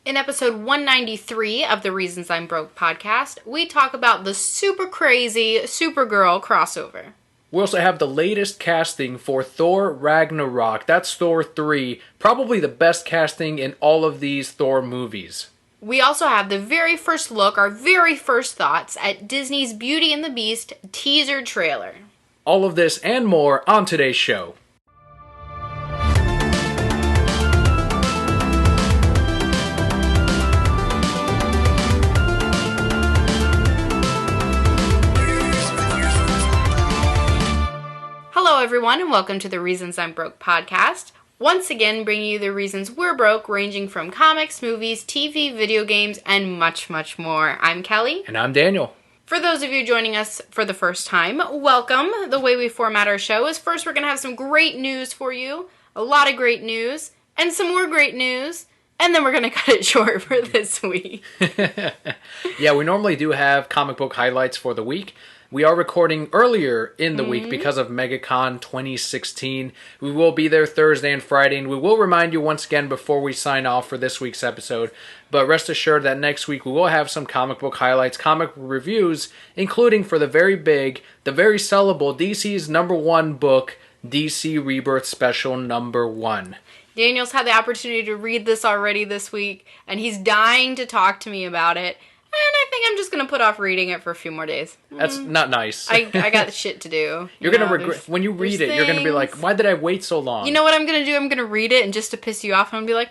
In episode 193 of the Reasons I'm Broke podcast, we talk about the super crazy Supergirl crossover. We also have the latest casting for Thor Ragnarok. That's Thor 3, probably the best casting in all of these Thor movies. We also have the very first look, our very first thoughts at Disney's Beauty and the Beast teaser trailer. All of this and more on today's show. Hello everyone and welcome to the Reasons I'm Broke podcast. Once again bringing you the reasons we're broke, ranging from comics, movies, TV, video games, and much, much more. I'm Kelly. And I'm Daniel. For those of you joining us for the first time, welcome. The way we format our show is first we're going to have some great news for you, a lot of great news, and some more great news, and then we're going to cut it short for this week. Yeah, we normally do have comic book highlights for the week. We are recording earlier in the week because of MegaCon 2016. We will be there Thursday and Friday, and we will remind you once again before we sign off for this week's episode. But rest assured that next week we will have some comic book highlights, comic reviews, including for the very big, the very sellable DC's #1 book, DC Rebirth Special #1. Daniel's had the opportunity to read this already this week, and he's dying to talk to me about it. And I think I'm just going to put off reading it for a few more days. That's not nice. I got shit to do. You're going to regret, when you read it, you're going to be like, why did I wait so long? You know what I'm going to do? I'm going to read it, and just to piss you off, I'm going to be like,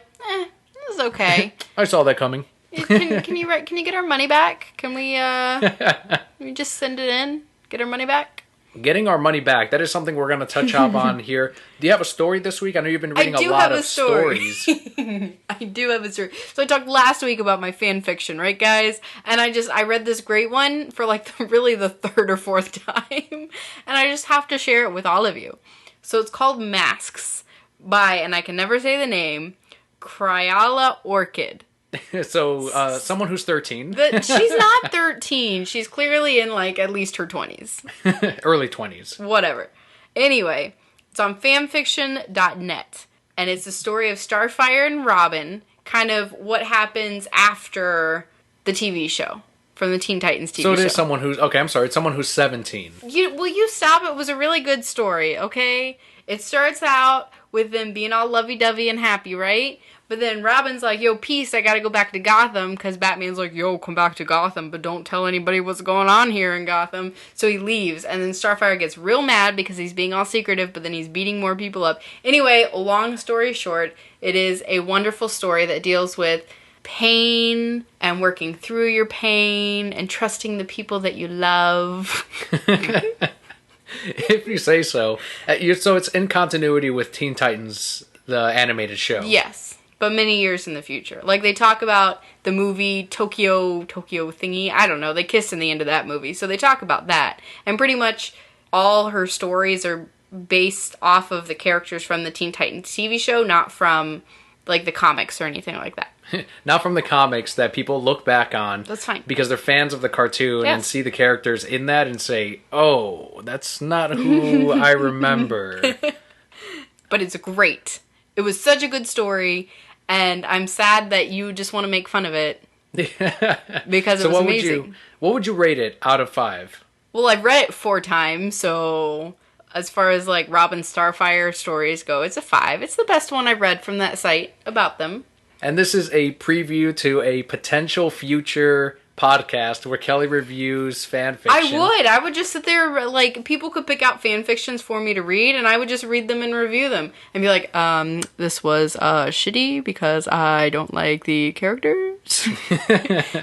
this is okay. I saw that coming. Can you get our money back? Can we just send it in? Get our money back? Getting our money back. That is something we're going to touch up on here. Do you have a story this week? I know you've been reading a lot of stories. I do have a story. So I talked last week about my fan fiction, right, guys? And I read this great one for really the third or fourth time. And I just have to share it with all of you. So it's called Masks by, and I can never say the name, Cryala Orchid. So, someone who's 13. She's not 13. She's clearly in, at least her 20s. Early 20s. Whatever. Anyway, it's on fanfiction.net. And it's the story of Starfire and Robin, kind of what happens after the TV show. From the Teen Titans TV show. So it is someone who's... Okay, I'm sorry. It's someone who's 17. Will you stop? It was a really good story, okay? It starts out with them being all lovey-dovey and happy, right? But then Robin's like, yo, peace, I gotta go back to Gotham, because Batman's like, yo, come back to Gotham, but don't tell anybody what's going on here in Gotham. So he leaves, and then Starfire gets real mad because he's being all secretive, but then he's beating more people up. Anyway, long story short, it is a wonderful story that deals with pain and working through your pain and trusting the people that you love. If you say so. So it's in continuity with Teen Titans, the animated show. Yes. But many years in the future. They talk about the movie Tokyo thingy. I don't know. They kiss in the end of that movie. So they talk about that. And pretty much all her stories are based off of the characters from the Teen Titans TV show, not from, the comics or anything like that. Not from the comics that people look back on. That's fine. Because they're fans of the cartoon and see the characters in that and say, oh, that's not who I remember. But it's great. It was such a good story. And I'm sad that you just want to make fun of it because it was amazing. What would you rate it out of 5? Well, I've read it 4 times, so as far as Robin Starfire stories go, it's a 5. It's the best one I've read from that site about them. And this is a preview to a potential future podcast where Kelly reviews fan fiction. I would just sit there, people could pick out fan fictions for me to read, and I would just read them and review them. And be like, this was shitty because I don't like the characters.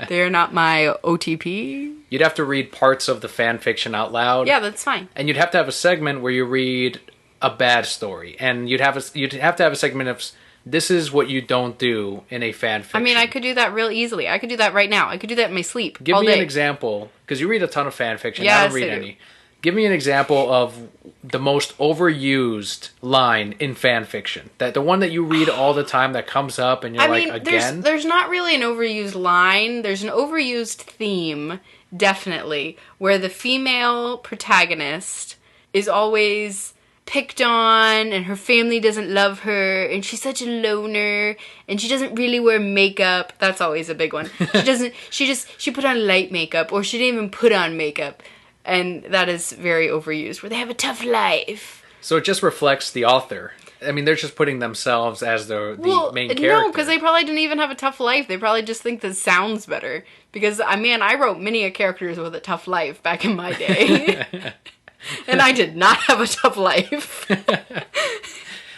They're not my OTP. You'd have to read parts of the fan fiction out loud. Yeah, that's fine. And you'd have to have a segment where you read a bad story. And you'd have to have a segment of... This is what you don't do in a fan fiction. I mean, I could do that real easily. I could do that right now. I could do that in my sleep. Give me an example, because you read a ton of fan fiction. Yes, I don't read any. Give me an example of the most overused line in fan fiction. The one that you read all the time that comes up and you're again? There's not really an overused line. There's an overused theme, definitely, where the female protagonist is always picked on and her family doesn't love her and she's such a loner and she doesn't really wear makeup. That's always a big one. She put on light makeup or she didn't even put on makeup. And that is very overused, where they have a tough life. So it just reflects the author. I mean, they're just putting themselves as the main character. No, because they probably didn't even have a tough life. They probably just think that sounds better. Because, I wrote many characters with a tough life back in my day. And I did not have a tough life.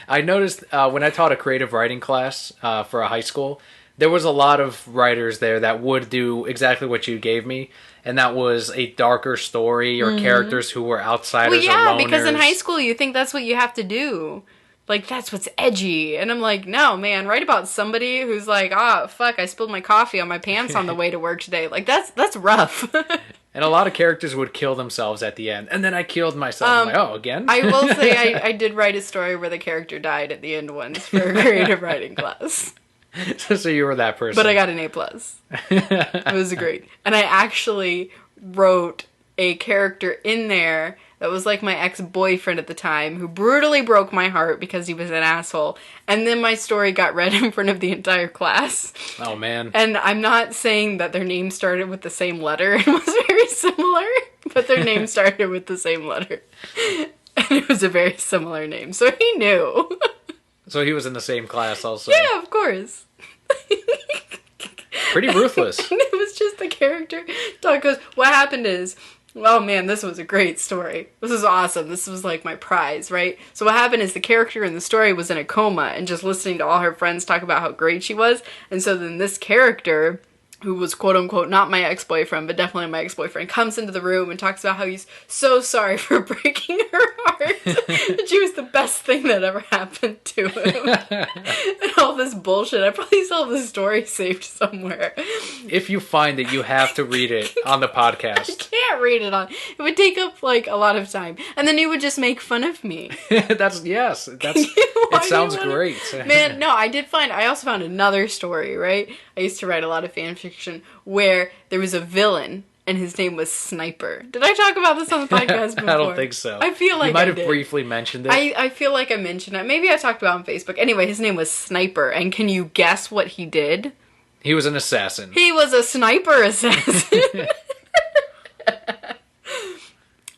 I noticed when I taught a creative writing class for a high school, there was a lot of writers there that would do exactly what you gave me. And that was a darker story or characters who were outsiders or loners. Because in high school you think that's what you have to do. Like, that's what's edgy. And I'm like, no, man, write about somebody who's like, fuck, I spilled my coffee on my pants on the way to work today. Like, that's rough. And a lot of characters would kill themselves at the end. And then I killed myself. I'm like, oh, again? I will say I did write a story where the character died at the end once for a creative writing class. So you were that person. But I got an A+. It was great. And I actually wrote a character in there that was like my ex-boyfriend at the time, who brutally broke my heart because he was an asshole. And then my story got read in front of the entire class. Oh, man. And I'm not saying that their name started with the same letter and was very similar, but their name started with the same letter. And it was a very similar name, so he knew. So he was in the same class also. Yeah, of course. Pretty ruthless. And it was just the character. Doug goes, what happened is, oh man, this was a great story. This is awesome. This was like my prize, right? So what happened is the character in the story was in a coma and just listening to all her friends talk about how great she was. And so then this character, who was quote unquote not my ex-boyfriend, but definitely my ex-boyfriend, comes into the room and talks about how he's so sorry for breaking her heart. And she was the best thing that ever happened to him. And all this bullshit. I probably still have the story saved somewhere. If you find it, you have to read it on the podcast. I can't read it on. It would take up like a lot of time. And then you would just make fun of me. It sounds great. Man, no, I also found another story, right? I used to write a lot of fan fiction where there was a villain and his name was Sniper. Did I talk about this on the podcast before? I don't think so. I feel like you might have briefly mentioned it. I feel like I mentioned it. Maybe I talked about it on Facebook. Anyway, his name was Sniper, and can you guess what he did? He was an assassin. He was a sniper assassin.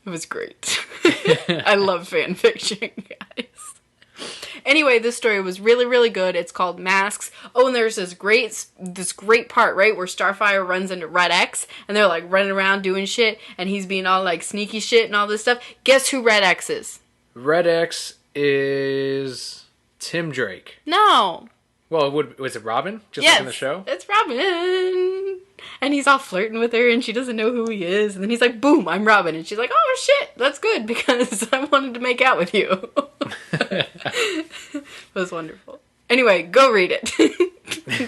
It was great. I love fan fiction, guys. Anyway, this story was really, really good. It's called Masks. Oh, and there's this great part, right, where Starfire runs into Red X, and they're, like, running around doing shit, and he's being all, like, sneaky shit and all this stuff. Guess who Red X is? Red X is Tim Drake. No. Well, was it Robin? Just yes, like in the show? It's Robin. And he's all flirting with her, and she doesn't know who he is. And then he's like, boom, I'm Robin. And she's like, oh, shit, that's good, because I wanted to make out with you. It was wonderful. Anyway, go read it.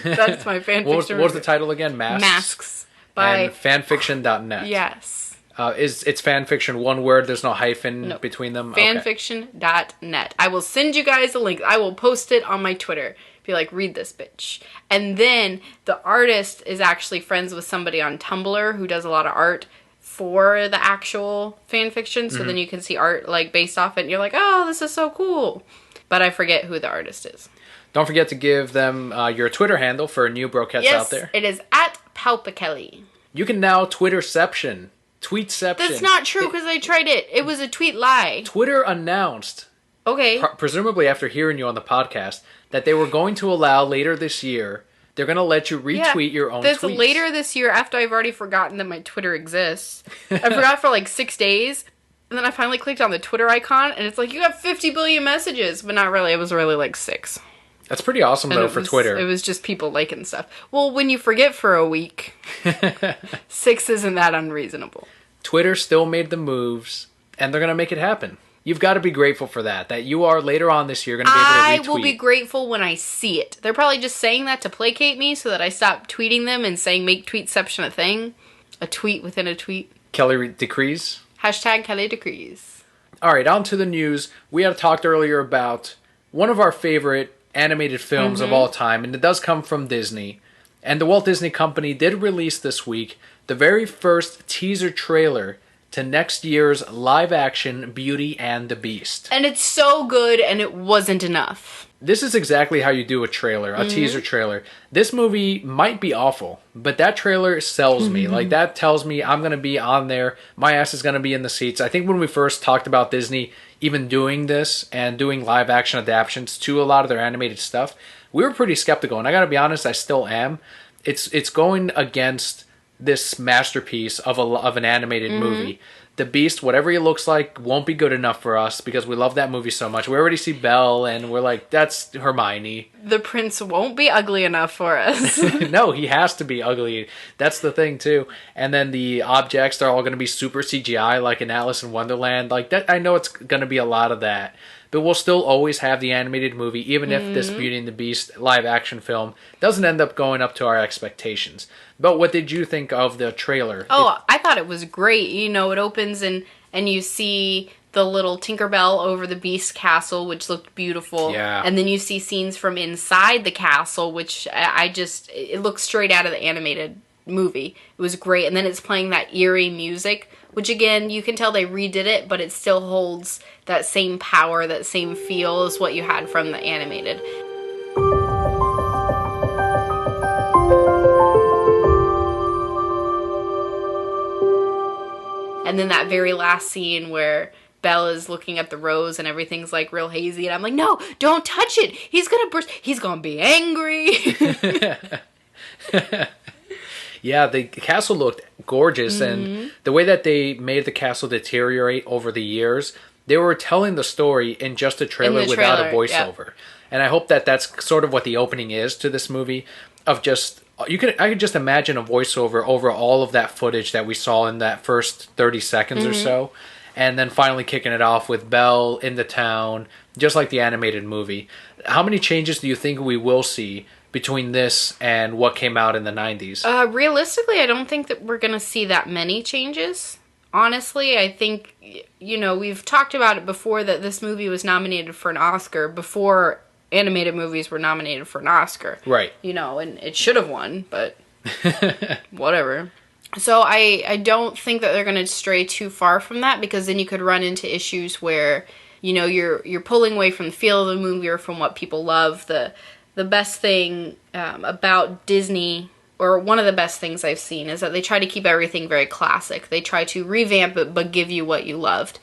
That's my fanfiction. What was the title again? Masks. By and fanfiction.net. Yes. It's fanfiction one word? There's no hyphen between them? Fanfiction.net. I will send you guys a link. I will post it on my Twitter. Be like, read this bitch. And then the artist is actually friends with somebody on Tumblr who does a lot of art for the actual fan fiction. So then you can see art like based off it and you're like, oh, this is so cool. But I forget who the artist is. Don't forget to give them your Twitter handle for new brokettes out there. It is at Palpakelli. You can now Twitterception. Tweetception. That's not true because I tried it. It was a tweet lie. Twitter announced, presumably after hearing you on the podcast, that they were going to allow later this year, they're going to let you retweet your own tweets. That's later this year after I've already forgotten that my Twitter exists. I forgot for like 6 days. And then I finally clicked on the Twitter icon and it's like, you got 50 billion messages. But not really. It was really like 6. That's pretty awesome, though, for Twitter. It was just people liking stuff. Well, when you forget for a week, 6 isn't that unreasonable. Twitter still made the moves, and they're going to make it happen. You've got to be grateful for that you are later on this year going to be able to retweet. I will be grateful when I see it. They're probably just saying that to placate me so that I stop tweeting them and saying make tweetception a thing. A tweet within a tweet. Kelli decrees. Hashtag Kelli decrees. All right, on to the news. We had talked earlier about one of our favorite animated films of all time, and it does come from Disney. And the Walt Disney Company did release this week the very first teaser trailer to next year's live-action Beauty and the Beast. And it's so good, and it wasn't enough. This is exactly how you do a trailer, a teaser trailer. This movie might be awful, but that trailer sells me. Like, that tells me I'm going to be on there. My ass is going to be in the seats. I think when we first talked about Disney even doing this and doing live-action adaptations to a lot of their animated stuff, we were pretty skeptical. And I got to be honest, I still am. It's going against this masterpiece of an animated movie. The Beast, whatever he looks like, won't be good enough for us because we love that movie so much. We already see Belle, and we're like, that's Hermione. The prince won't be ugly enough for us. No, he has to be ugly. That's the thing, too. And then the objects, they're all going to be super CGI, like in Alice in Wonderland. Like that, I know it's going to be a lot of that. But we'll still always have the animated movie, even if this Beauty and the Beast live-action film doesn't end up going up to our expectations. But what did you think of the trailer? Oh, I thought it was great. You know, it opens and you see the little Tinkerbell over the Beast castle, which looked beautiful. Yeah. And then you see scenes from inside the castle, which it looks straight out of the animated movie. It was great. And then it's playing that eerie music, which again, you can tell they redid it, but it still holds that same power, that same feel as what you had from the animated. And then that very last scene where Belle is looking at the rose and everything's like real hazy. And I'm like, no, don't touch it. He's going to burst. He's going to be angry. Yeah, the castle looked gorgeous. And the way that they made the castle deteriorate over the years, they were telling the story in just a trailer without a voiceover. Yep. And I hope that that's sort of what the opening is to this movie, of just... I could just imagine a voiceover over all of that footage that we saw in that first 30 seconds or so, and then finally kicking it off with Belle in the town, just like the animated movie. How many changes do you think we will see between this and what came out in the 90s? Realistically, I don't think that we're going to see that many changes. Honestly, I think, you know, we've talked about it before that this movie was nominated for an Oscar before animated movies were nominated for an Oscar. Right. You know, and it should have won, but whatever. So I don't think that they're going to stray too far from that, because then you could run into issues where, you know, you're pulling away from the feel of the movie or from what people love. The best thing about Disney, or one of the best things I've seen, is that they try to keep everything very classic. They try to revamp it but give you what you loved.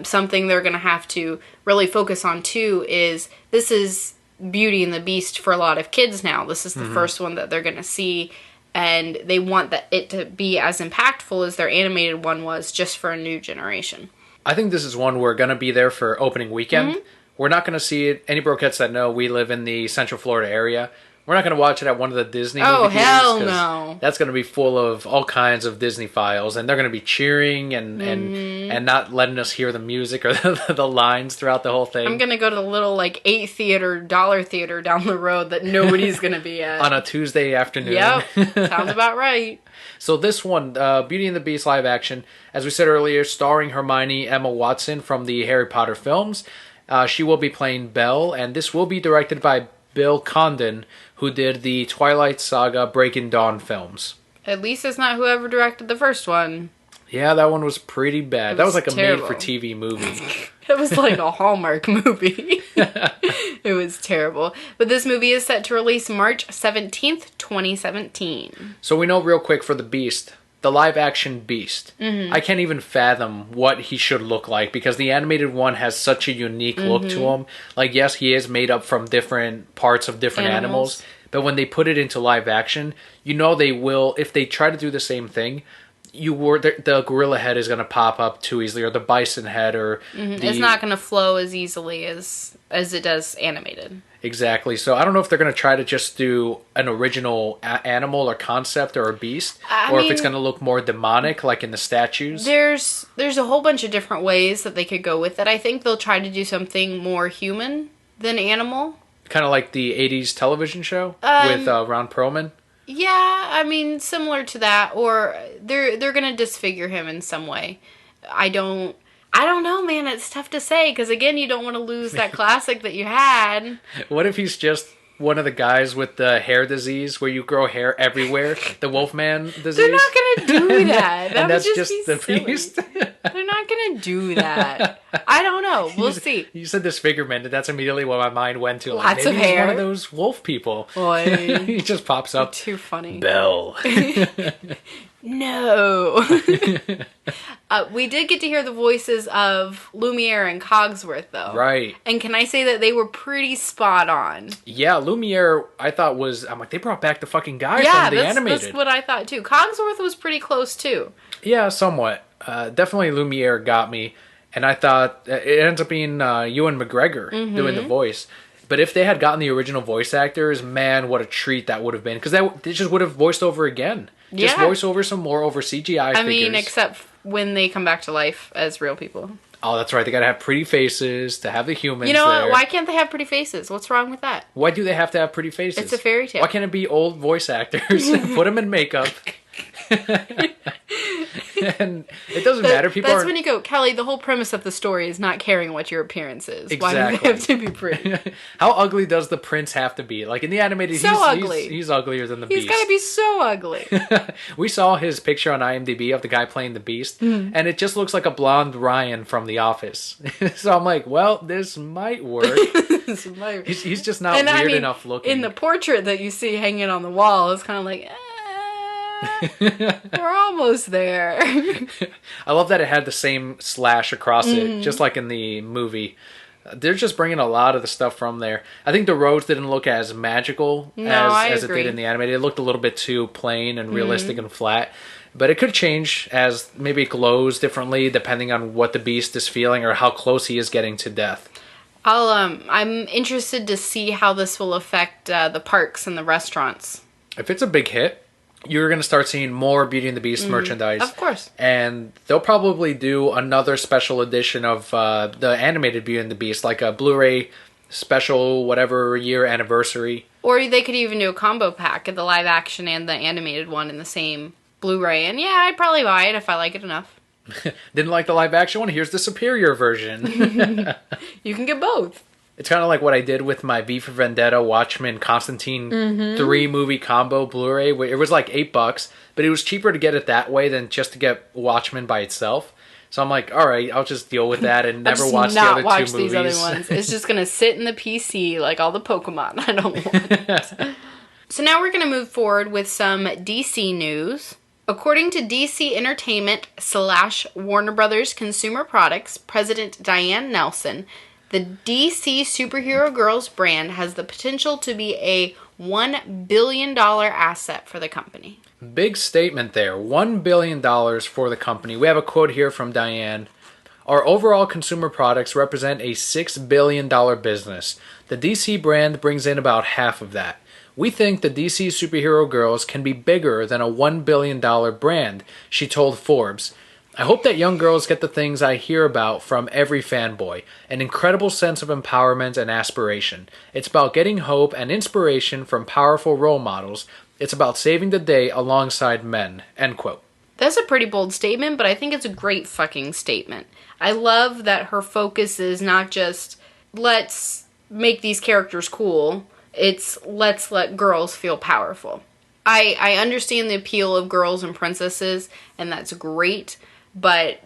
Something they're going to have to really focus on too is, this is Beauty and the Beast for a lot of kids now. This is the first one that they're going to see, and they want it to be as impactful as their animated one was, just for a new generation. I think this is one we're going to be there for opening weekend. We're not going to see it. Any Brokettes that know, we live in the Central Florida area. We're not going to watch it at one of the Disney movie theaters. Oh, hell no. That's going to be full of all kinds of Disney files, and they're going to be cheering and not letting us hear the music or the lines throughout the whole thing. I'm going to go to the little, like, $8 theater down the road that nobody's going to be at. On a Tuesday afternoon. Yep. Sounds about right. So this one, Beauty and the Beast live action, as we said earlier, starring Hermione Emma Watson from the Harry Potter films. She will be playing Belle, and this will be directed by Bill Condon, who did the Twilight Saga Breaking Dawn films. At least it's not whoever directed the first one. Yeah, that one was pretty bad. That was like terrible. A made-for-TV movie. It was like a Hallmark movie. It was terrible. But this movie is set to release March 17th, 2017. So we know real quick for the Beast, the live-action Beast. I can't even fathom what he should look like, because the animated one has such a unique look to him. Like, yes, he is made up from different parts of different animals, but when they put it into live action, you know they will, if they try to do the same thing, the gorilla head is going to pop up too easily, or the bison head, or it's not going to flow as easily as it does animated. Exactly. So I don't know if they're going to try to just do an original animal or concept or a beast, if it's going to look more demonic, like in the statues. There's a whole bunch of different ways that they could go with it. I think they'll try to do something more human than animal. Kind of like the 80s television show with Ron Perlman. Yeah, I mean, similar to that, or they're gonna disfigure him in some way. I don't know, man. It's tough to say, because again, you don't want to lose that classic that you had. What if he's just one of the guys with the hair disease where you grow hair everywhere, the Wolfman disease. They're not gonna do that. That And would that's just just be the silly. beast. They're not gonna do that. I don't know. We'll see. You said disfigurement, and that's immediately what my mind went to. Like, Lots maybe of he's one hair. of those wolf people. Boy. He just pops up. Too funny. Bell. No. We did get to hear the voices of Lumiere and Cogsworth, though. Right. And can I say that they were pretty spot on? Yeah, Lumiere, I thought I'm like, they brought back the fucking guy Yeah, from the animated. that's what I thought, too. Cogsworth was pretty close, too. Yeah, somewhat. Definitely Lumiere got me. And I thought it ends up being Ewan McGregor doing the voice. But if they had gotten the original voice actors, man, what a treat that would have been. Because they just would have voiced over again. Just Yeah. voice over some more over CGI figures. I mean, except when they come back to life as real people. Oh, that's right. They gotta have pretty faces to have the humans. You know there. what? Why can't they have pretty faces? What's wrong with that? Why do they have to have pretty faces? It's a fairy tale. Why can't it be old voice actors? Put them in makeup. And it doesn't matter. That's when you go, Kelly, the whole premise of the story is not caring what your appearance is. Exactly. Why do they have to be pretty? How ugly does the prince have to be? Like in the animated, So ugly. He's uglier than the He's beast. got to be so ugly. We saw his picture on IMDb of the guy playing the beast, and it just looks like a blonde Ryan from The Office. So I'm like, well, this might work. He's just not And weird enough looking. In the portrait that you see hanging on the wall, it's kind of like, we're almost there. I love that it had the same slash across it, just like in the movie. They're just bringing a lot of the stuff from there. I think the roads didn't look as magical as it agree. did in the animated. It looked a little bit too plain and realistic and flat. But it could change as maybe it glows differently depending on what the beast is feeling or how close he is getting to death. I'm interested to see how this will affect the parks and the restaurants. If it's a big hit, you're going to start seeing more Beauty and the Beast merchandise. Of course. And they'll probably do another special edition of the animated Beauty and the Beast, like a Blu-ray special whatever year anniversary. Or they could even do a combo pack of the live action and the animated one in the same Blu-ray. And yeah, I'd probably buy it if I like it enough. Didn't like the live action one? Here's the superior version. You can get both. It's kind of like what I did with my V for Vendetta, Watchmen, Constantine 3 movie combo Blu-ray. It was like $8, but it was cheaper to get it that way than just to get Watchmen by itself. So I'm like, all right, I'll just deal with that and never watch the other two movies. These other ones. It's just gonna sit in the PC like all the Pokemon. I don't want it. So now we're gonna move forward with some DC news. According to DC Entertainment / Warner Brothers Consumer Products President Diane Nelson, the DC Superhero Girls brand has the potential to be a $1 billion asset for the company. Big statement there. $1 billion for the company. We have a quote here from Diane. Our overall consumer products represent a $6 billion business. The DC brand brings in about half of that. We think the DC Superhero Girls can be bigger than a $1 billion brand, she told Forbes. I hope that young girls get the things I hear about from every fanboy, an incredible sense of empowerment and aspiration. It's about getting hope and inspiration from powerful role models. It's about saving the day alongside men. End quote. That's a pretty bold statement, but I think it's a great fucking statement. I love that her focus is not just, let's make these characters cool. It's, let's let girls feel powerful. I understand the appeal of girls and princesses, and that's great. But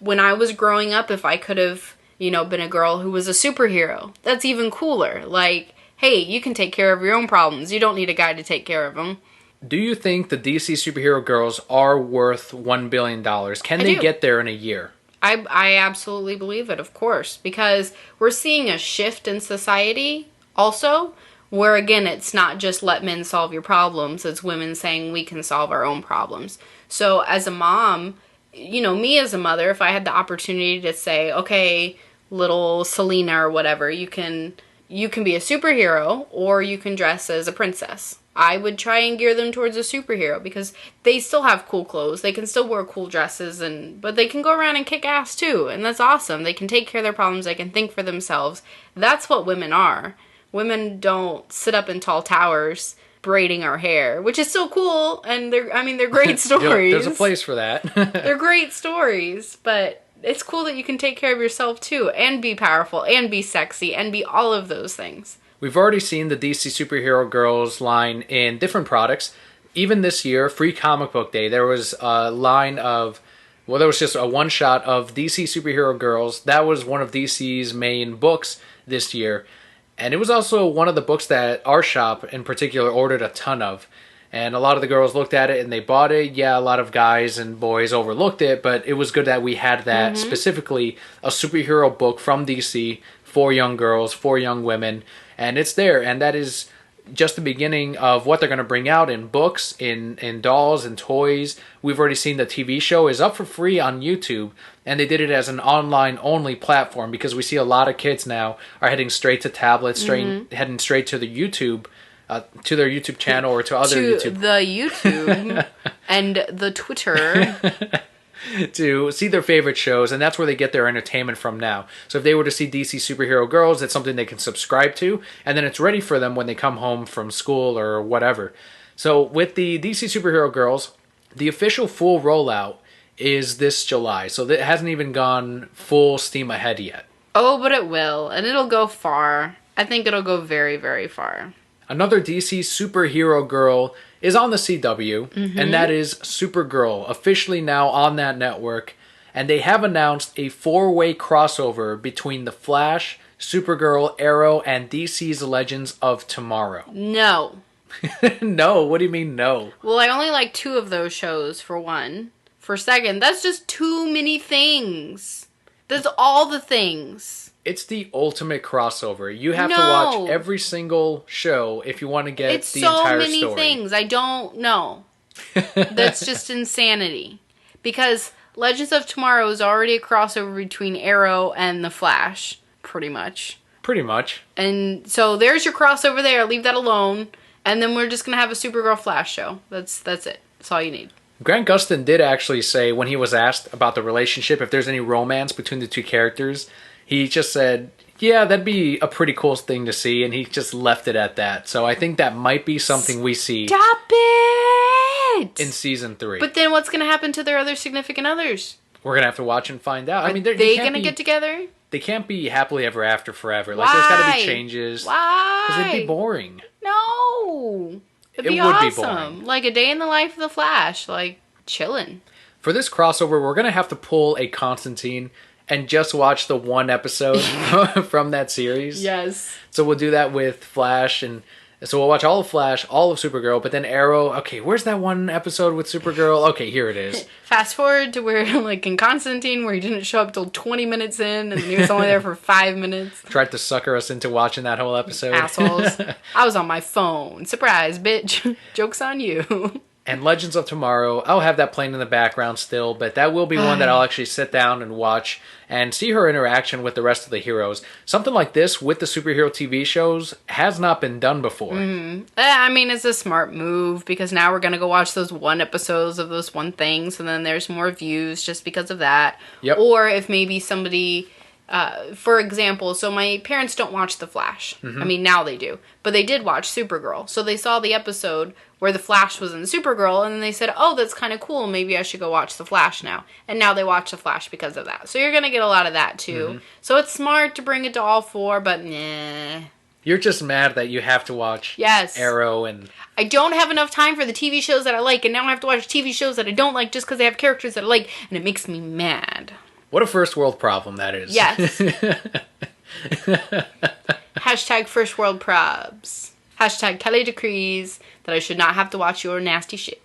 when I was growing up, if I could have, been a girl who was a superhero, that's even cooler. Like, hey, you can take care of your own problems. You don't need a guy to take care of them. Do you think the DC Superhero Girls are worth $1 billion? Can they get there in a year? I absolutely believe it, of course. Because we're seeing a shift in society also, where again, it's not just let men solve your problems. It's women saying we can solve our own problems. So as a mom, me as a mother, if I had the opportunity to say, okay, little Selena or whatever, you can be a superhero or you can dress as a princess. I would try and gear them towards a superhero because they still have cool clothes. They can still wear cool dresses, but they can go around and kick ass too. And that's awesome. They can take care of their problems. They can think for themselves. That's what women are. Women don't sit up in tall towers braiding our hair, which is still cool, and they're great stories. There's a place for that. They're great stories, but it's cool that you can take care of yourself too, and be powerful, and be sexy, and be all of those things. We've already seen the DC Superhero Girls line in different products. Even this year, Free Comic Book Day, there was a line of, well, there was just a one-shot of DC Superhero Girls. That was one of DC's main books this year. And it was also one of the books that our shop in particular ordered a ton of. And a lot of the girls looked at it and they bought it. Yeah, a lot of guys and boys overlooked it, but it was good that we had that, specifically a superhero book from DC for young girls, for young women. And it's there, and that is just the beginning of what they're going to bring out in books, in dolls, and toys. We've already seen the TV show is up for free on YouTube, and they did it as an online-only platform because we see a lot of kids now are heading straight to tablets, heading straight to the YouTube, to their YouTube channel or to other YouTube. The YouTube and the Twitter. To see their favorite shows, and that's where they get their entertainment from now. So if they were to see DC Superhero Girls, it's something they can subscribe to, and then it's ready for them when they come home from school or whatever. So with the DC Superhero Girls, the official full rollout is this July, so it hasn't even gone full steam ahead yet. Oh, but it will, and it'll go far. I think it'll go very, very far. Another DC Superhero Girl is on the CW, and that is Supergirl, officially now on that network. And they have announced a 4-way crossover between The Flash, Supergirl, Arrow, and DC's Legends of Tomorrow. No. No? What do you mean no? Well, I only like 2 of those shows, for one. For second, that's just too many things. That's all the things. It's the ultimate crossover. You have to watch every single show if you want to get the entire story. It's so many things. I don't know. That's just insanity. Because Legends of Tomorrow is already a crossover between Arrow and The Flash. Pretty much. Pretty much. And so there's your crossover there. Leave that alone. And then we're just going to have a Supergirl Flash show. That's it. That's all you need. Grant Gustin did actually say, when he was asked about the relationship, if there's any romance between the two characters, he just said, yeah, that'd be a pretty cool thing to see, and he just left it at that. So I think that might be something we see. Stop it! In season 3. But then what's going to happen to their other significant others? We're going to have to watch and find out. Are they going to get together? They can't be happily ever after forever. Why? Like, there's got to be changes. Why? Because it'd be boring. No. It'd be would awesome. Be boring. Like a day in the life of the Flash. Like, chilling. For this crossover, we're going to have to pull a Constantine and just watch the one episode from that series. Yes. So we'll do that with Flash, and so we'll watch all of Flash, all of Supergirl, but then Arrow. Okay, where's that one episode with Supergirl? Okay, here it is. Fast forward to where, like in Constantine, where he didn't show up till 20 minutes in, and he was only there for 5 minutes. Tried to sucker us into watching that whole episode. Assholes. I was on my phone. Surprise, bitch. Joke's on you. And Legends of Tomorrow, I'll have that playing in the background still, but that will be one that I'll actually sit down and watch and see her interaction with the rest of the heroes. Something like this with the superhero TV shows has not been done before. I mean, it's a smart move because now we're going to go watch those one episodes of those one things, and then there's more views just because of that. Yep. Or if maybe somebody... for example, so my parents don't watch The Flash. I mean, now they do. But they did watch Supergirl. So they saw the episode where the Flash was in Supergirl, and then they said, oh, that's kind of cool. Maybe I should go watch The Flash now. And now they watch The Flash because of that. So you're going to get a lot of that, too. So it's smart to bring it to all 4, but nah. You're just mad that you have to watch Arrow and... I don't have enough time for the TV shows that I like, and now I have to watch TV shows that I don't like just because they have characters that I like, and it makes me mad. What a first world problem that is. Yes. Hashtag first world probs. Hashtag Kelli decrees that I should not have to watch your nasty shit.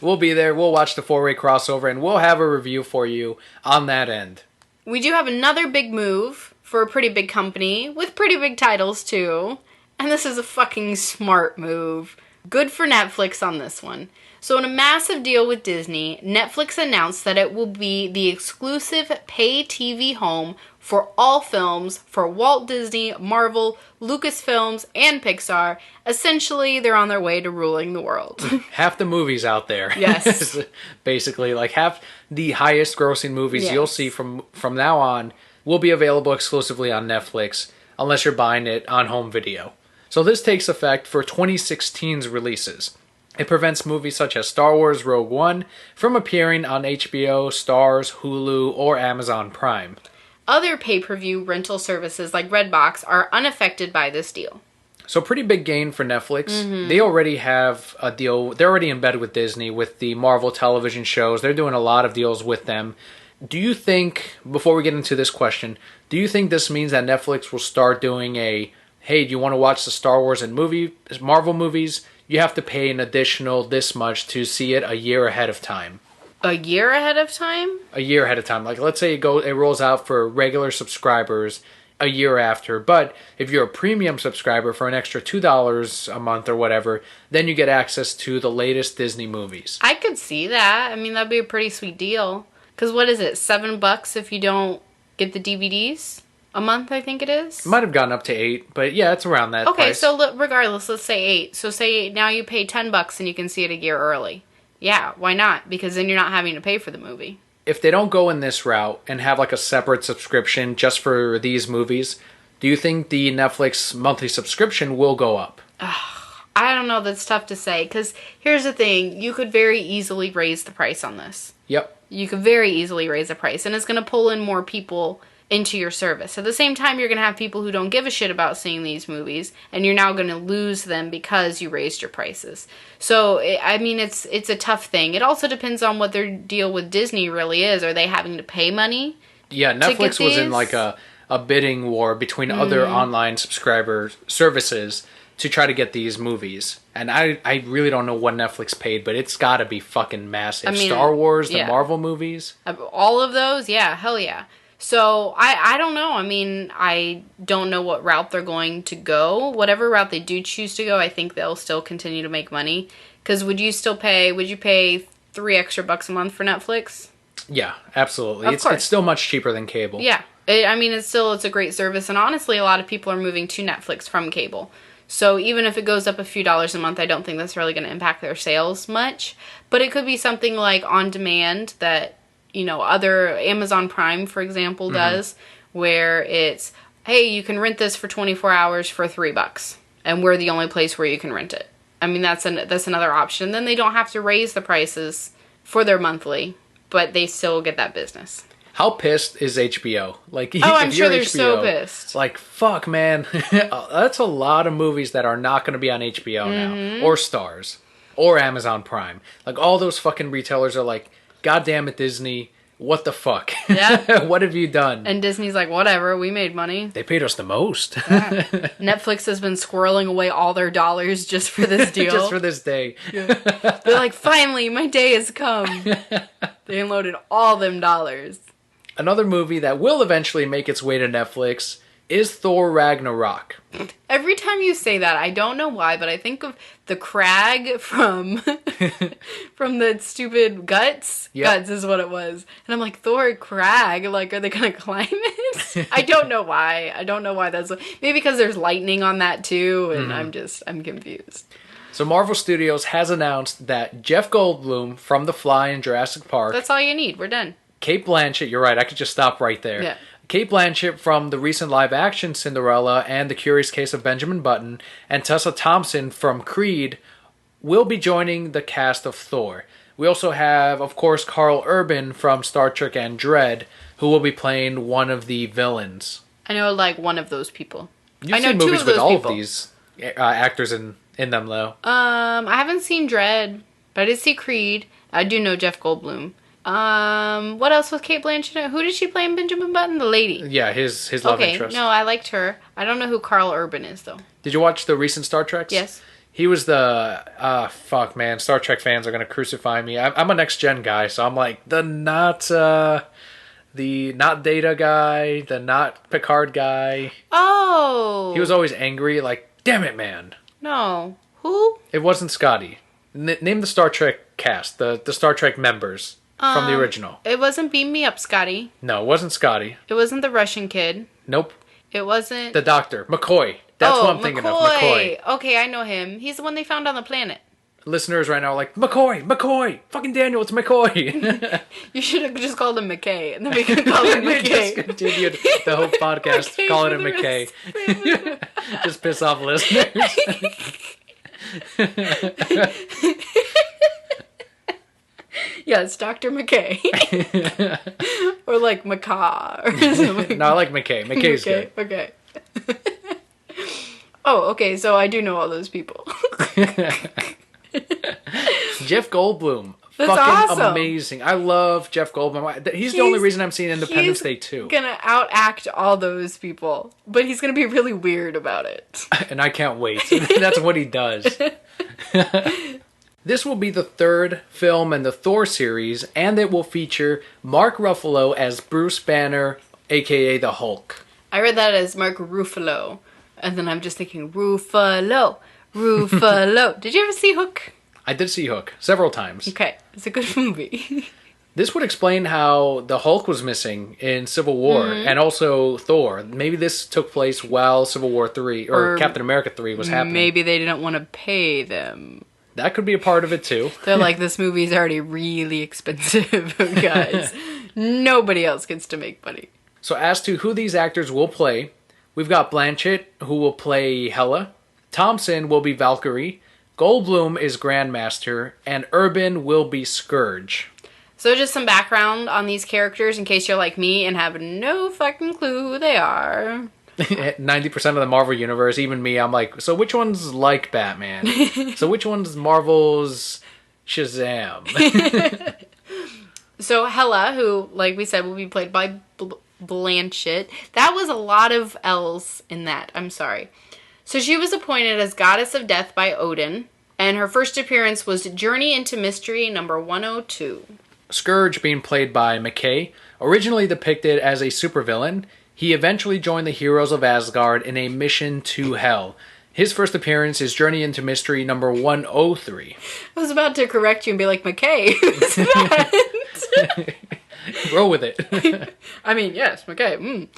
We'll be there. We'll watch the 4-way crossover, and we'll have a review for you on that end. We do have another big move for a pretty big company with pretty big titles, too. And this is a fucking smart move. Good for Netflix on this one. So in a massive deal with Disney, Netflix announced that it will be the exclusive pay TV home for all films for Walt Disney, Marvel, Lucasfilms, and Pixar. Essentially, they're on their way to ruling the world. Half the movies out there. Yes. Basically, like half the highest grossing movies you'll see from now on will be available exclusively on Netflix, unless you're buying it on home video. So this takes effect for 2016's releases. It prevents movies such as Star Wars Rogue One from appearing on HBO, Starz, Hulu, or Amazon Prime. Other pay-per-view rental services like Redbox are unaffected by this deal. So pretty big gain for Netflix. They already have a deal. They're already in bed with Disney with the Marvel television shows. They're doing a lot of deals with them. Do you think, before we get into this question, do you think this means that Netflix will start doing hey, do you want to watch the Star Wars and Marvel movies? You have to pay an additional this much to see it a year ahead of time. A year ahead of time? A year ahead of time. Like, let's say it rolls out for regular subscribers a year after. But if you're a premium subscriber for an extra $2 a month or whatever, then you get access to the latest Disney movies. I could see that. I mean, that'd be a pretty sweet deal. Because what is it, $7 if you don't get the DVDs? A month, I think it is? Might have gone up to $8, but yeah, it's around that Okay, price. so regardless, let's say 8. So say now you pay $10 and you can see it a year early. Yeah, why not? Because then you're not having to pay for the movie. If they don't go in this route and have like a separate subscription just for these movies, do you think the Netflix monthly subscription will go up? I don't know, that's tough to say. Because here's the thing, you could very easily raise the price on this. Yep. You could very easily raise the price, and it's going to pull in more people into your service. At the same time, you're going to have people who don't give a shit about seeing these movies, and you're now going to lose them because you raised your prices. So, I mean, it's a tough thing. It also depends on what their deal with Disney really is. Are they having to pay money? Yeah, Netflix was in like a bidding war between other online subscriber services to try to get these movies. And I really don't know what Netflix paid, but it's got to be fucking massive. I mean, Star Wars, the Marvel movies. All of those? Yeah, hell yeah. So, I don't know. I mean, I don't know what route they're going to go. Whatever route they do choose to go, I think they'll still continue to make money. Because would you pay $3 extra a month for Netflix? Yeah, absolutely. Of course. It's still much cheaper than cable. Yeah. It's a great service. And honestly, a lot of people are moving to Netflix from cable. So even if it goes up a few dollars a month, I don't think that's really going to impact their sales much. But it could be something like on demand that, other Amazon Prime, for example, does, where it's, hey, you can rent this for 24 hours for $3, and we're the only place where you can rent it. I mean, that's another option. Then they don't have to raise the prices for their monthly, but they still get that business. How pissed is HBO? Like, I'm sure they're so pissed. Like, fuck, man. That's a lot of movies that are not going to be on HBO now. Or Stars. Or Amazon Prime. Like, all those fucking retailers are like, God damn it, Disney. What the fuck? Yeah. What have you done? And Disney's like, whatever, we made money. They paid us the most. Netflix has been squirreling away all their dollars just for this deal. Just for this day. Yeah. They're like, finally, my day has come. They unloaded all them dollars. Another movie that will eventually make its way to Netflix is Thor Ragnarok. Every time you say that, I don't know why, but I think of the crag from the stupid Guts. Yep. Guts is what it was. And I'm like, Thor crag? Like, are they going to climb it? I don't know why. That's... Maybe because there's lightning on that too, and I'm confused. So Marvel Studios has announced that Jeff Goldblum from The Fly in Jurassic Park... That's all you need. We're done. Kate Blanchett, you're right, I could just stop right there. Yeah. Kate Blanchett from the recent live-action Cinderella and The Curious Case of Benjamin Button, and Tessa Thompson from Creed will be joining the cast of Thor. We also have, of course, Carl Urban from Star Trek and Dread, who will be playing one of the villains. I know, like, one of those people. You've seen movies with all of these actors in them, though. I haven't seen Dread, but I did see Creed. I do know Jeff Goldblum. What else was Kate Blanchett? Who did she play in Benjamin Button? The lady. Yeah, his love interest. No, I liked her. I don't know who Carl Urban is, though. Did you watch the recent Star Treks? Yes. He was the, fuck, man, Star Trek fans are going to crucify me. I'm a next-gen guy, so I'm like, the not Data guy, the not Picard guy. Oh! He was always angry, like, damn it, man. No. Who? It wasn't Scotty. Name the Star Trek cast, the Star Trek members. From the original. It wasn't Beam Me Up, Scotty. No, it wasn't Scotty. It wasn't the Russian kid. Nope. It wasn't... The doctor. McCoy. That's what I'm thinking of. McCoy. Okay, I know him. He's the one they found on the planet. Listeners right now are like, McCoy! Fucking Daniel, it's McCoy! You should have just called him McKay, and then we could call him McKay. Just continued the whole podcast calling him McKay. Just piss off listeners. Yes, Dr. McKay. Or like macaw or something. No, I like McKay. McKay's good. Okay. Oh, okay, so I do know all those people. Jeff Goldblum. That's fucking awesome. Amazing. I love Jeff Goldblum. He's the only reason I'm seeing Independence Day 2. He's gonna outact all those people, but he's gonna be really weird about it. And I can't wait. That's what he does. This will be the third film in the Thor series, and it will feature Mark Ruffalo as Bruce Banner, aka the Hulk. I read that as Mark Ruffalo, and then I'm just thinking, Ruffalo. Did you ever see Hook? I did see Hook several times. Okay, it's a good movie. This would explain how the Hulk was missing in Civil War, and also Thor. Maybe this took place while Civil War 3, or Captain America 3 was happening. Maybe they didn't want to pay them. That could be a part of it too. They're like, this movie's already really expensive, guys. Nobody else gets to make money. So as to who these actors will play, we've got Blanchett, who will play Hela. Thompson will be Valkyrie. Goldblum is Grandmaster. And Urban will be Scourge. So just some background on these characters in case you're like me and have no fucking clue who they are. 90% of the Marvel Universe, even me, I'm like, so which one's like Batman? So which one's Marvel's Shazam? So Hela, who, like we said, will be played by Blanchett. That was a lot of L's in that. I'm sorry. So she was appointed as Goddess of Death by Odin, and her first appearance was Journey into Mystery number 102. Scourge being played by McKay, originally depicted as a supervillain, he eventually joined the heroes of Asgard in a mission to Hell. His first appearance is Journey into Mystery number 103. I was about to correct you and be like, McKay, who's that? Roll with it. I mean, yes, McKay.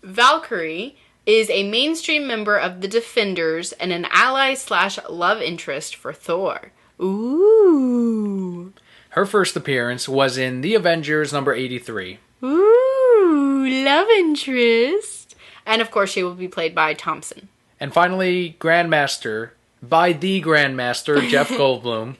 Valkyrie is a mainstream member of the Defenders and an ally/love interest for Thor. Ooh. Her first appearance was in The Avengers number 83. Ooh, love interest. And of course, she will be played by Thompson. And finally, Grandmaster, by the Grandmaster, Jeff Goldblum.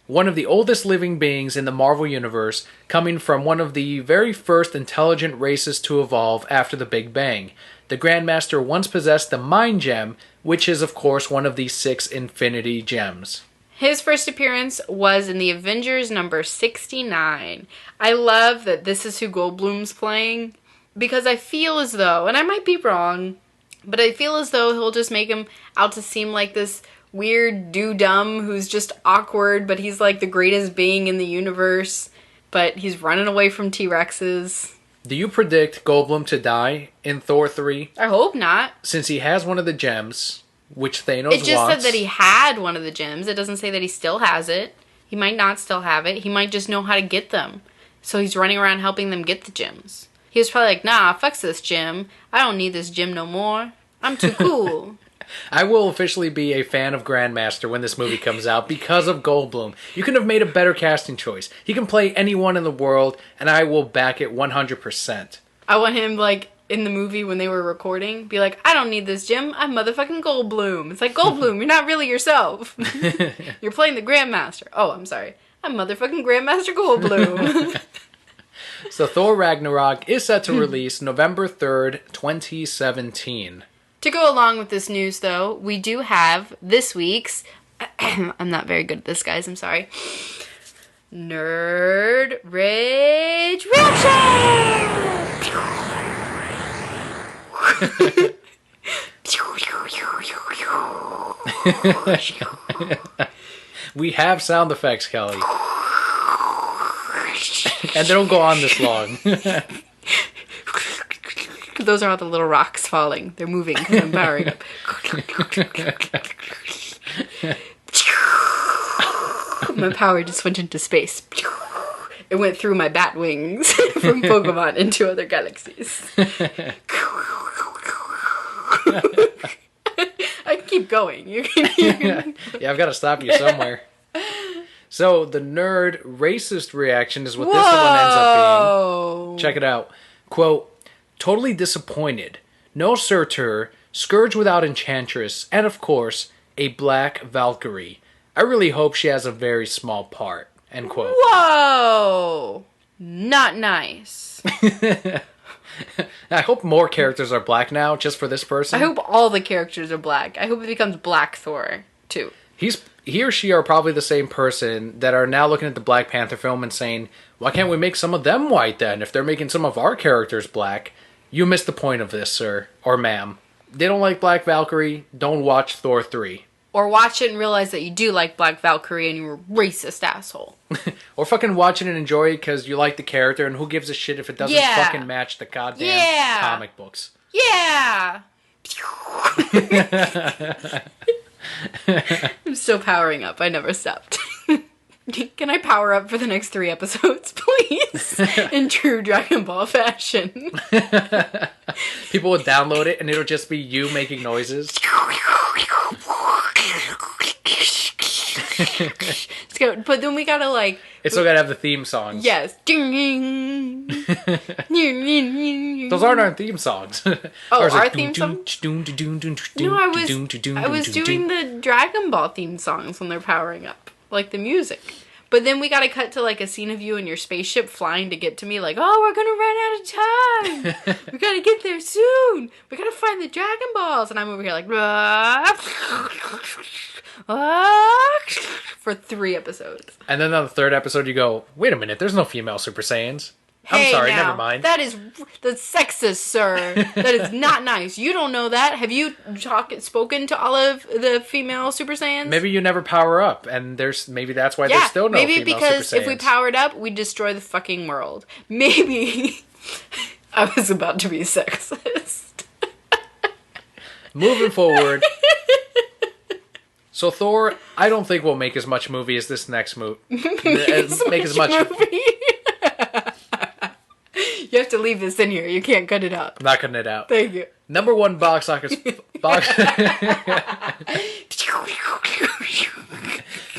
One of the oldest living beings in the Marvel Universe, coming from one of the very first intelligent races to evolve after the Big Bang. The Grandmaster once possessed the Mind Gem, which is of course one of the 6 Infinity Gems. His first appearance was in the Avengers number 69. I love that this is who Goldblum's playing, because I feel as though, and I might be wrong, but I feel as though he'll just make him out to seem like this weird do-dumb who's just awkward, but he's like the greatest being in the universe, but he's running away from T-Rexes. Do you predict Goldblum to die in Thor 3? I hope not. Since he has one of the gems, which Thanos It just wants. said that he had one of the gems. It doesn't say that he still has it. He might not still have it. He might just know how to get them. So he's running around helping them get the gems. He was probably like, nah, fuck this gem. I don't need this gem no more. I'm too cool. I will officially be a fan of Grandmaster when this movie comes out because of Goldblum. You couldn't have made a better casting choice. He can play anyone in the world, and I will back it 100%. I want him, like, in the movie when they were recording, be like, I don't need this gem. I'm motherfucking Goldblum. It's like, Goldblum, you're not really yourself. You're playing the Grandmaster. Oh, I'm sorry. I'm motherfucking Grandmaster Goldblum. So Thor Ragnarok is set to release November 3rd, 2017. To go along with this news, though, we do have this week's... I'm not very good at this, guys. I'm sorry. Nerd Rage Reaction! We have sound effects, Kelly. And they don't go on this long. Those are all the little rocks falling. They're moving because I'm powering up. My power just went into space. It went through my bat wings from Pokemon into other galaxies. I can keep going. Yeah, I've got to stop you somewhere. So the nerd racist reaction is what this one ends up being. Check it out. Quote, totally disappointed. No Surtur, Scourge without Enchantress, and of course, a black Valkyrie. I really hope she has a very small part. End quote. Whoa! Not nice. I hope more characters are black now, just for this person. I hope all the characters are black. I hope it becomes Black Thor, too. He or she are probably the same person that are now looking at the Black Panther film and saying, why can't we make some of them white then? If they're making some of our characters black, you missed the point of this, sir or ma'am. They don't like Black Valkyrie, don't watch Thor 3. Or watch it and realize that you do like Black Valkyrie and you're a racist asshole. Or fucking watch it and enjoy it because you like the character, and who gives a shit if it doesn't fucking match the goddamn comic books. Yeah! I'm still powering up. I never stopped. Can I power up for the next 3 episodes, please? In true Dragon Ball fashion. People would download it and it'll just be you making noises. But then we gotta like... It's still gotta have the theme songs. Yes. Those aren't our theme songs. Oh, our theme songs? No, I was doing the... the Dragon Ball theme songs when they're powering up. Like the music. But then we gotta cut to like a scene of you in your spaceship flying to get to me like, oh, we're gonna run out of time. We gotta get there soon. We gotta find the Dragon Balls. And I'm over here like, for 3 episodes. And then on the 3rd episode you go, wait a minute, there's no female Super Saiyans. Hey, I'm sorry, now, never mind. That's sexist, sir. That is not nice. You don't know that. Have you spoken to all of the female Super Saiyans? Maybe you never power up, and maybe that's why there's still no female Super Saiyans. Maybe because if we powered up, we'd destroy the fucking world. Maybe. I was about to be sexist. Moving forward. So Thor, I don't think will make as much movie as this next movie. Make as much movie. You have to leave this in here. You can't cut it out. I'm not cutting it out. Thank you. Number 1 box office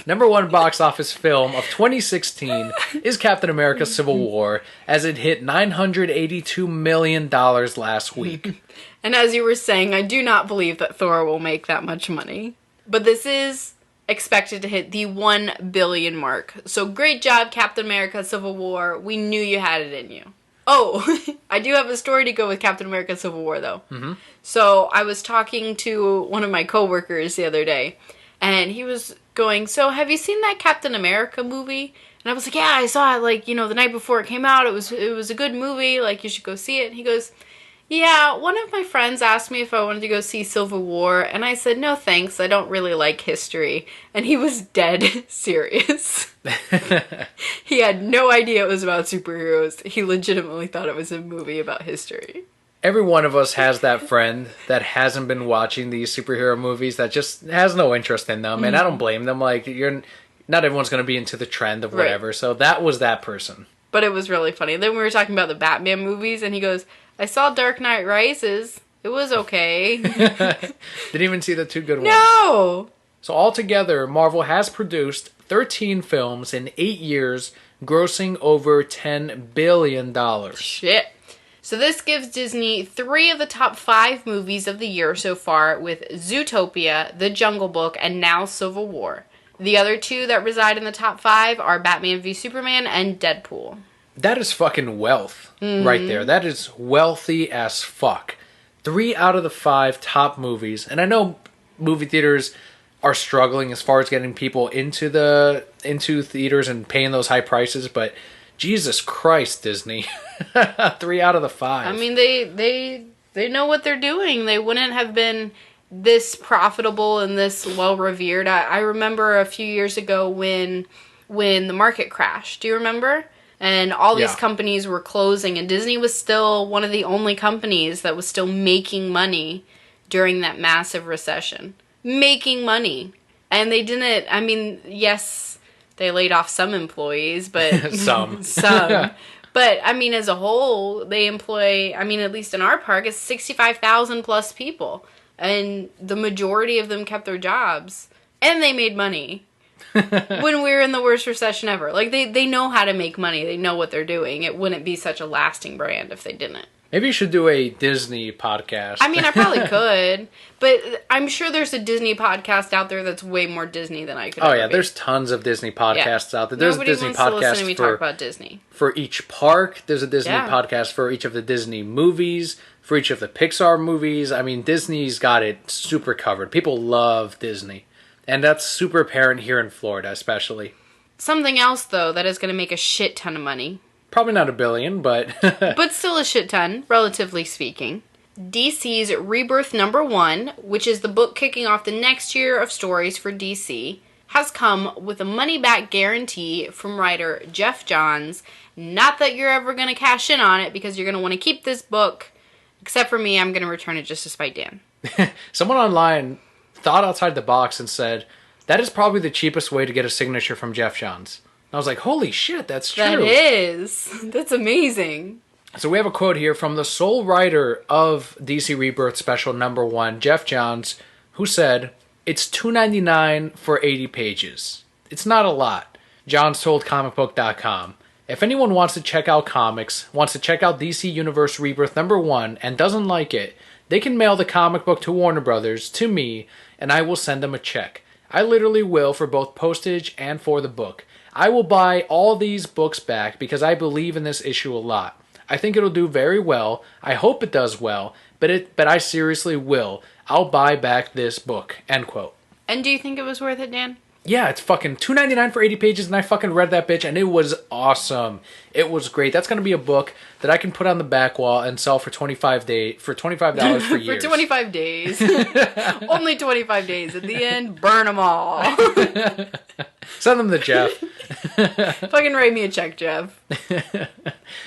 Number 1 box office film of 2016 is Captain America: Civil War, as it hit $982 million last week. And as you were saying, I do not believe that Thor will make that much money. But this is expected to hit the 1 billion mark. So great job, Captain America: Civil War. We knew you had it in you. Oh, I do have a story to go with Captain America: Civil War, though. Mm-hmm. So I was talking to one of my coworkers the other day, and he was going, so have you seen that Captain America movie? And I was like, yeah, I saw it, like, the night before it came out. It was a good movie. Like, you should go see it. And he goes, yeah, one of my friends asked me if I wanted to go see Civil War, and I said, no thanks, I don't really like history. And he was dead serious. He had no idea it was about superheroes. He legitimately thought it was a movie about history. Every one of us has that friend that hasn't been watching these superhero movies, that just has no interest in them, and I don't blame them. Like, not everyone's going to be into the trend of whatever, right. So that was that person. But it was really funny. Then we were talking about the Batman movies, and he goes, I saw Dark Knight Rises. It was okay. Didn't even see the 2 good ones. No! So altogether, Marvel has produced 13 films in 8 years, grossing over $10 billion. Shit. So this gives Disney 3 of the top 5 movies of the year so far, with Zootopia, The Jungle Book, and now Civil War. The other 2 that reside in the top 5 are Batman v Superman and Deadpool. That is fucking wealth right there. That is wealthy as fuck. 3 out of the 5 top movies. And I know movie theaters are struggling as far as getting people into theaters and paying those high prices, but Jesus Christ, Disney. 3 out of the 5. I mean, they know what they're doing. They wouldn't have been this profitable and this well revered. I remember a few years ago when the market crashed. Do you remember? And all these companies were closing, and Disney was still one of the only companies that was still making money during that massive recession. Making money. And they didn't, I mean, yes, they laid off some employees, but... Some. But, I mean, as a whole, they employ, I mean, at least in our park, it's 65,000 plus people. And the majority of them kept their jobs. And they made money. When we were in the worst recession ever. Like, they know how to make money. They know what they're doing. It wouldn't be such a lasting brand if they didn't. Maybe you should do a Disney podcast. I mean, I probably could, but I'm sure there's a Disney podcast out there that's way more Disney than I could. Oh yeah, there's tons of Disney podcasts out there. There's Nobody a Disney wants to listen to me podcast talk about Disney. for each park. There's a Disney podcast for each of the Disney movies, for each of the Pixar movies. I mean, Disney's got it super covered. People love Disney, and that's super apparent here in Florida, especially. Something else though that is going to make a shit ton of money. Probably not $1 billion, but but still a shit ton, relatively speaking. DC's Rebirth #1, which is the book kicking off the next year of stories for DC, has come with a money-back guarantee from writer Jeff Johns. Not that you're ever going to cash in on it, because you're going to want to keep this book. Except for me, I'm going to return it just to spite Dan. Someone online thought outside the box and said, that is probably the cheapest way to get a signature from Jeff Johns. I was like, holy shit, that's true. That is. That's amazing. So we have a quote here from the sole writer of DC Rebirth Special #1, Jeff Johns, who said, "It's $2.99 for 80 pages. It's not a lot." Johns told comicbook.com, "If anyone wants to check out comics, wants to check out DC Universe Rebirth #1, and doesn't like it, they can mail the comic book to Warner Brothers, to me, and I will send them a check. I literally will for both postage and for the book. I will buy all these books back because I believe in this issue a lot. I think it'll do very well. I hope it does well, but I seriously will. I'll buy back this book." End quote. And do you think it was worth it, Dan? Yeah, it's fucking $2.99 for 80 pages, and I fucking read that bitch, and it was awesome. It was great. That's gonna be a book that I can put on the back wall and sell for $25 for years. For 25 days. Only 25 days. At the end, burn them all. Send them to Jeff. Fucking write me a check, Jeff.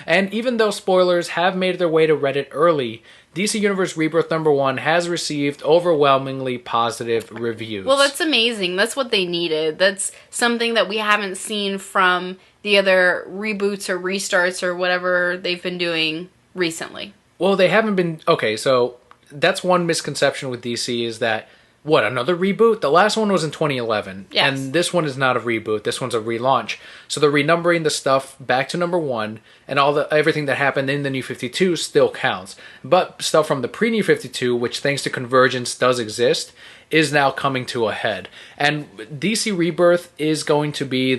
And even though spoilers have made their way to Reddit early, DC Universe Rebirth #1 has received overwhelmingly positive reviews. Well, that's amazing. That's what they needed. That's something that we haven't seen from the other reboots or restarts or whatever they've been doing recently. Well, they haven't been... Okay, so that's one misconception with DC is that, what, another reboot? The last one was in 2011. Yes. And this one is not a reboot. This one's a relaunch. So they're renumbering the stuff back to #1, and everything that happened in the New 52 still counts. But stuff from the pre-New 52, which thanks to Convergence does exist, is now coming to a head. And DC Rebirth is going to be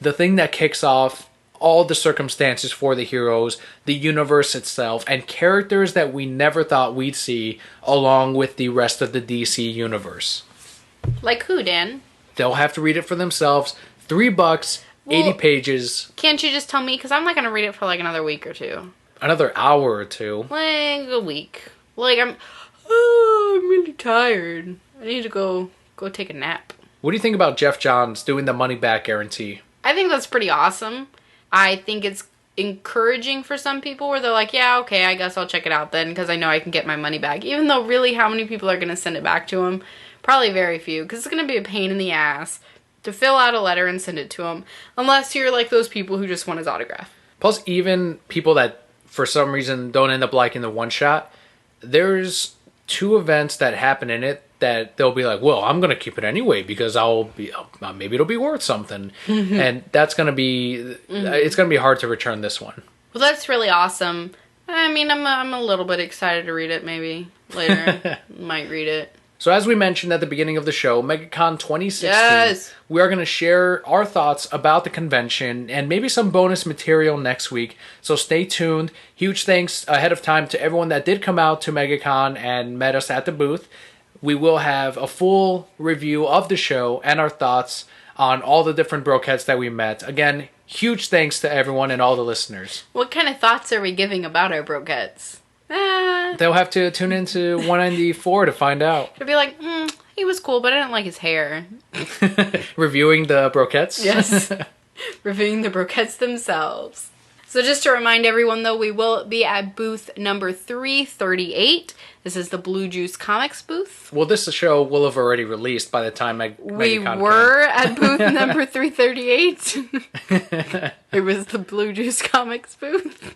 the thing that kicks off all the circumstances for the heroes, the universe itself, and characters that we never thought we'd see along with the rest of the DC universe. Like who, Dan? They'll have to read it for themselves. $3, 80 pages. Can't you just tell me? Because I'm not going to read it for like another week or two. Another hour or two. Like a week. Like I'm really tired. I need to go take a nap. What do you think about Jeff Johns doing the money back guarantee? I think that's pretty awesome. I think it's encouraging for some people where they're like, yeah, okay, I guess I'll check it out then because I know I can get my money back. Even though really how many people are going to send it back to him? Probably very few, because it's going to be a pain in the ass to fill out a letter and send it to him. Unless you're like those people who just want his autograph. Plus, even people that for some reason don't end up liking the one shot, there's 2 events that happen in it that they'll be like, well, I'm going to keep it anyway because maybe it'll be worth something. And that's going to be, it's going to be hard to return this one. Well, that's really awesome. I mean, I'm a little bit excited to read it maybe later. Might read it. So as we mentioned at the beginning of the show, MegaCon 2016, yes. We are going to share our thoughts about the convention and maybe some bonus material next week. So stay tuned. Huge thanks ahead of time to everyone that did come out to MegaCon and met us at the booth. We will have a full review of the show and our thoughts on all the different brokeheads that we met. Again, huge thanks to everyone and all the listeners. What kind of thoughts are we giving about our brokeheads? They'll have to tune into 194 to find out. They'll be like, he was cool, but I didn't like his hair. Reviewing the brochettes? Yes. Reviewing the brochettes themselves. So just to remind everyone, though, we will be at booth number 338. This is the Blue Juice Comics booth. Well, this show will have already released by the time we were at booth number 338. It was the Blue Juice Comics booth.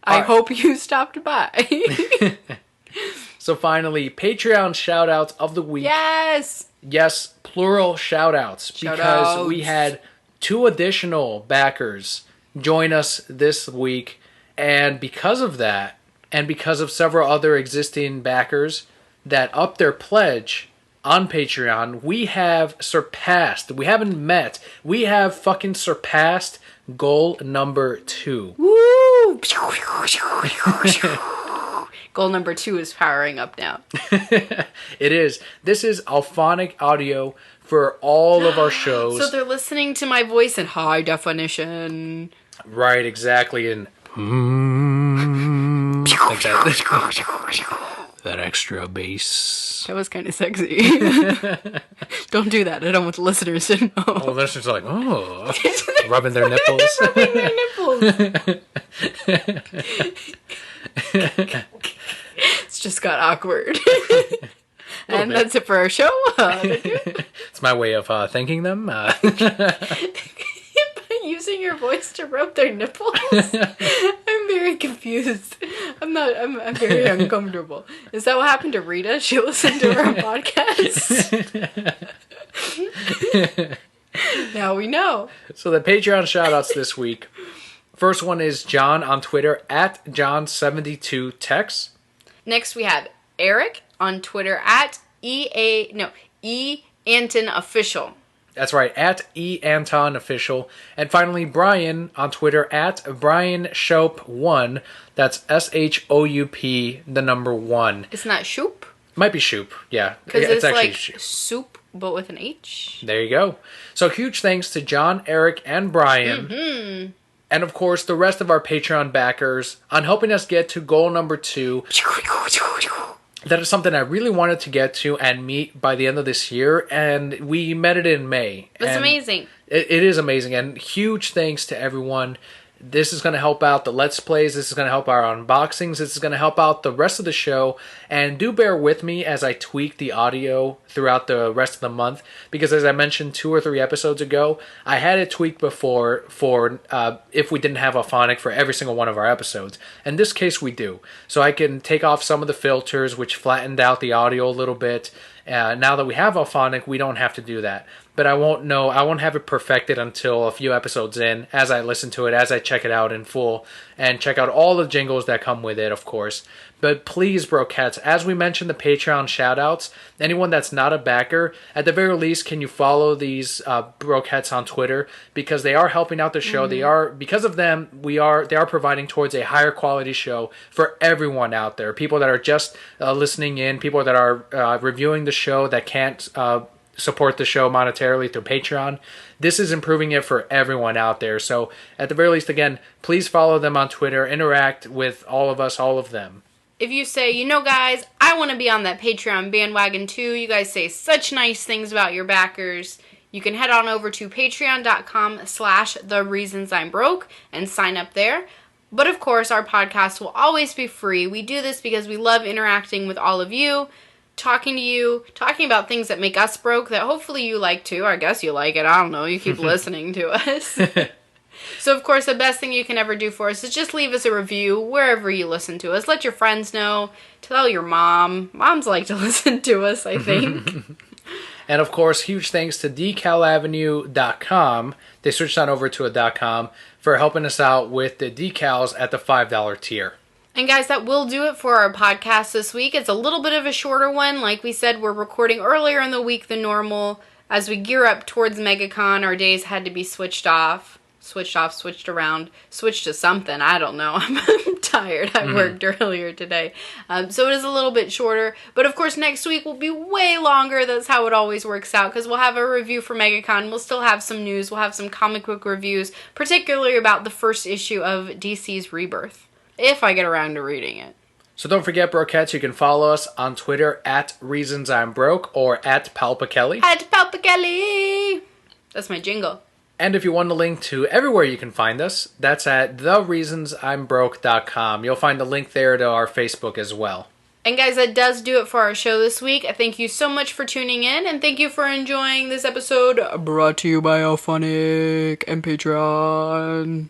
I hope you stopped by. So finally, Patreon shout-outs of the week. Yes! Yes, plural shout-outs. Because we had 2 additional backers join us this week. And because of that, and because of several other existing backers that upped their pledge on Patreon, we have fucking surpassed goal number 2. Woo! Goal number 2 is powering up now. It is. This is alphonic audio for all of our shows. So they're listening to my voice in high definition. Right, exactly. And like that extra bass. That was kind of sexy. Don't do that. I don't want the listeners to know. Oh, listeners are like, oh, rubbing their nipples. Rubbing their nipples. It's just got awkward. And that's it for our show. It's my way of thanking them. Using your voice to rub their nipples? I'm very confused. I'm very uncomfortable. Is that what happened to Rita? She listened to our podcast? Now we know. So the Patreon shout-outs this week. First one is John on Twitter, at John72Tex. Next we have Eric on Twitter, at EAntonOfficial. That's right, at EAntonOfficial. And finally, Brian on Twitter, at BrianShoup1. That's SHOUP, the number 1. It's not Shoop? Might be Shoop, yeah. Because it's actually like soup, but with an H. There you go. So huge thanks to John, Eric, and Brian. Mm-hmm. And of course, the rest of our Patreon backers on helping us get to goal number 2. That is something I really wanted to get to and meet by the end of this year, and we met it in May. That's amazing. It is amazing, and huge thanks to everyone. This is going to help out the Let's Plays. This is going to help our unboxings. This is going to help out the rest of the show. And do bear with me as I tweak the audio throughout the rest of the month. Because as I mentioned 2 or 3 episodes ago, I had it tweaked before for if we didn't have Alphonic for every single one of our episodes. In this case, we do. So I can take off some of the filters, which flattened out the audio a little bit. Now that we have Alphonic, we don't have to do that. But I won't have it perfected until a few episodes in, as I listen to it, as I check it out in full, and check out all the jingles that come with it, of course. But please, Brocats, as we mentioned the Patreon shoutouts, anyone that's not a backer, at the very least, can you follow these Brocats on Twitter, because they are helping out the show. Mm-hmm. They are, because of them, they are providing towards a higher quality show for everyone out there. People that are just listening in, people that are reviewing the show that can't support the show monetarily through Patreon. This is improving it for everyone out there. So at the very least, again, please follow them on Twitter, interact with all of us, all of them. If you say, guys, I want to be on that Patreon bandwagon too. You guys say such nice things about your backers. You can head on over to patreon.com/thereansI'mbroke and sign up there. But of course, our podcast will always be free. We do this because we love interacting with all of you, talking to you, talking about things that make us broke that hopefully you like too. I guess you like it. I don't know. You keep listening to us. So, of course, the best thing you can ever do for us is just leave us a review wherever you listen to us. Let your friends know. Tell your mom. Moms like to listen to us, I think. And, of course, huge thanks to decalavenue.com. They switched on over to a .com for helping us out with the decals at the $5 tier. And guys, that will do it for our podcast this week. It's a little bit of a shorter one. Like we said, we're recording earlier in the week than normal. As we gear up towards MegaCon, our days had to be switched around, switched to something. I don't know. I'm tired. I worked earlier today. So it is a little bit shorter. But of course, next week will be way longer. That's how it always works out, because we'll have a review for MegaCon. We'll still have some news. We'll have some comic book reviews, particularly about the first issue of DC's Rebirth, if I get around to reading it. So don't forget, Brokettes, you can follow us on Twitter at ReasonsI'mBroke or at Palpakelly. At Palpakelly! That's my jingle. And if you want a link to everywhere you can find us, that's at thereasonsi'mbroke.com. You'll find a link there to our Facebook as well. And guys, that does do it for our show this week. I thank you so much for tuning in, and thank you for enjoying this episode brought to you by Alphonic and Patreon.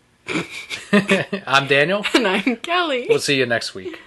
I'm Daniel. And I'm Kelly. We'll see you next week.